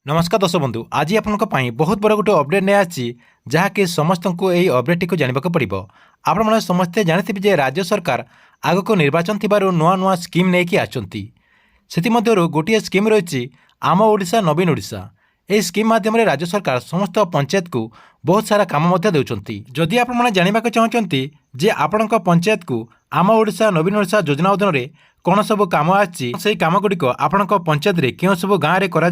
नमस्कार दर्शक बंधु आज आपण बहुत बड़ गोटे अपडेट नहीं आसी जहाँकि समस्त को यही अपडेट को जानवा पड़ो। आपण मैंने समस्ते जानते राज्य सरकार आग को निर्वाचन थी नुआ नुआ स्कीम नहीं आसती से गोटे स्कीम रही आम ओडिशा नवीन ओडिशा। यह स्कीम माध्यम राज्य सरकार समस्त पंचायत को बहुत सारा कम देउछंती। जदि आपण मैंने जानवा चाहते जे आपण पंचायत को आम ओडिशा नवीन ओडिशा योजना अधीन में कौन सब कम आसी कम गुड़िक आपण पंचायत में क्यों सब गाँव में कर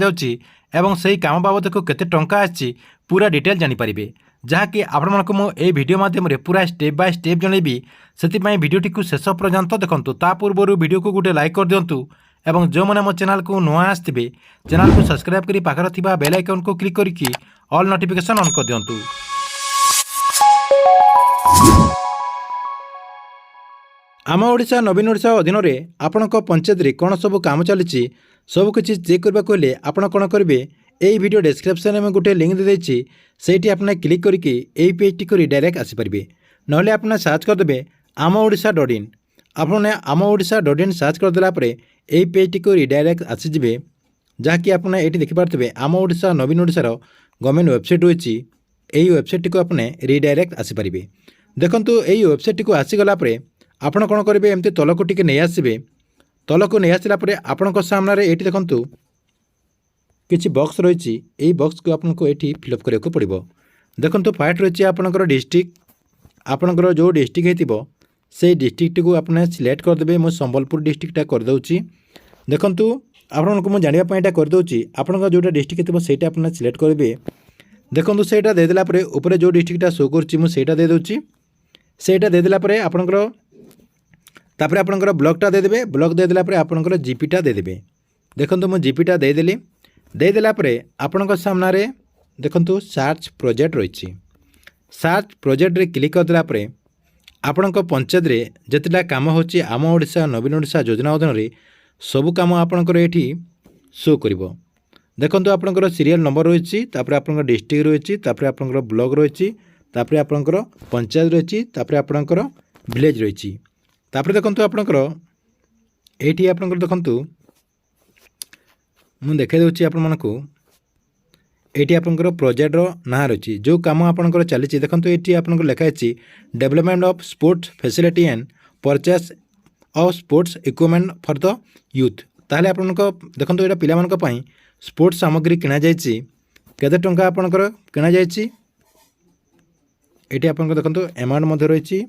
काम बाबद को केते टंका आसी पूरा डिटेल जानीपारे जहाँकि आपण मानक मुझे भिडियो माध्यम पूरा स्टेप बाय स्टेप जनइबी से भिडियोटी को शेष पर्यंत देखंतु। ता पूर्व भिडियो को गोटे लाइक कर दिंतु एवं जो मैंने मो चैनल को नुआ आसते चैनल को सब्सक्राइब करी पाखर थिबा बेल आइकन को क्लिक करके ऑल नोटिफिकेशन ऑन कर दिंतु। आम ओडिशा नवीन ओडिशा अधीन में आपण पंचायत रे कौन सब काम चली सबकि चेक करने को आपण कौन करेंगे यही वीडियो डिस्क्रिप्शन में गोटे लिंक दे देछि सेठी आपने क्लिक करके यही पेज को रिडायरेक्ट आसीपारे ना आपने सर्च करदे आम ओडिशा डॉट इन आपने आम ओडिशा डॉट इन सर्च करदेला यही पेज को रिडायरेक्ट आसीजे जहाँकि आपने ये देखिपारे आम ओडिशा नवीन ओडिशार गवर्नमेंट वेबसाइट रही यही वेबसाइट को आपने रिडायरेक्ट आसीपारे। देखंतु यही वेबसाइट को आसीगला आपण कौन करेंगे एमती तलक टी नहीं आसबे तलक नहीं आसला आपण सामने ये देखंतु किसी बॉक्स रही यही बॉक्स को आपको ये फिलअप करने पड़ो। देखो फाइट रही आपंकर डिस्ट्रिक्ट आपंकर जो डिस्ट्रिक्ट हो से डिस्ट्रिक्ट को आपने सिलेक्ट करदे। मुझे संबलपुर डिस्ट्रिक्टा करदे। देखो आपको मुझे जानापी करदे आपण जोटा डिस्ट्रिक्ट थो सहीटा आपने सिलेक्ट करेंगे। देखो सहीटा देदेला ऊपर जो डिस्ट्रिक्टा शो करा देदे सहीटा देदेला आपंकर तापर आपंकर ब्लॉकटा देदेवे ब्लॉक देदेला आपंकर जीपीटा देदेवे। देखो मुझे जीपीटा देदेली देदेला आपण सामने देखंतु सर्च प्रोजेक्ट रही सर्च प्रोजेक्ट रे क्लिक करदेला आपण पंचायत रे जतला काम होची आम ओडिशा नवीन ओडिशा योजना अधीन में सबू काम आपणकर ये शो करिवो। देखंतु आपणकर सीरियल नंबर रही आपणकर डिस्ट्रिक्ट रही आपणकर ब्लॉक रही आपणकर पंचायत रही आपणकर विलेज रही देखंतु आपणकर एठी आपणकर देखंतु मुझे देखा दूसरी आपण मानक ये आपंकर प्रोजेक्टर ना रही जो कम आपंकर चली देखो ये आपंकर लिखाई development of sports facility and purchase of sports equipment for the youth. ताहले आपण देखो ये पिला स्पोर्ट्स सामग्री किणा जाइए केते टंका आपंकर किणा जाइए ये आपंकर देखो अमाउंट रही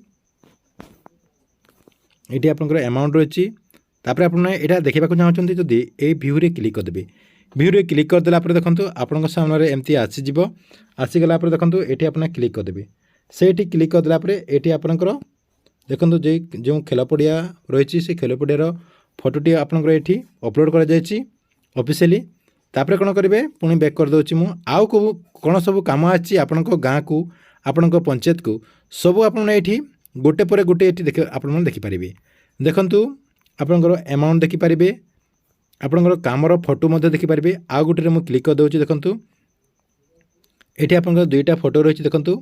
ये आपंकर अमाउंट रही तापर आपने यहाँ देखा चाहते जदि ये व्यू रे क्लिक करदे व्यू रे क्लिक करदेला देखो आपण सामने एमती आसीज आसीगला देखो ये आपने क्लिक करदे से क्लिक करदेला ये आपंकर देखो जो खेल पड़िया रही से खेल पड़ियार फोटोटी आपंकर ये अपलोड कर ऑफिशियली तापर कौन करेंगे पुणी बैक करदे मु आउ कौन सब कम आसी आपण गाँ को आपण पंचायत को सब आपने ये गोटे पर गोटे ये आप देखिपारे। देखंतु आपंकर अमाउंट देखिपारे आपंकर कामर फोटो देखिपारे। आउ गोटे मुझे क्लिक कर दूसरी देखो ये आपंकर दुईटा फोटो रही देखो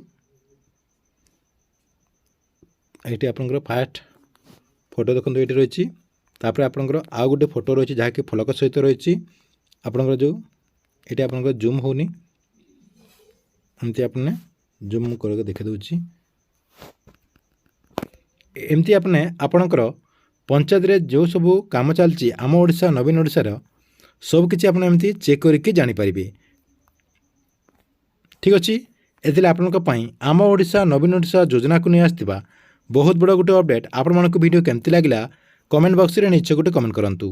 ये आपंकर फास्ट फोटो देखो ये रही तापर आपंकर आउ गोटे फोटो रही जहाँकि फलक सहित रही आपंकर जो ये आपंकर जूम होनी एमती आपने जूम करके देखा दूसरी एमती आपने आपणकर पंचायत रे जो सब काम चलती आम ओडिशा नवीन ओडिशार सबकि आपने एमती चेक करके जानीपारे। ठीक अच्छे ये आपण आम ओडिशा नवीन ओडिशा योजना को नहीं आसवा बहुत बड़ा गोटे अपडेट। आपण मानक वीडियो केमती लगिला कमेंट बॉक्स रे नीचे गोटे कमेंट करंतु।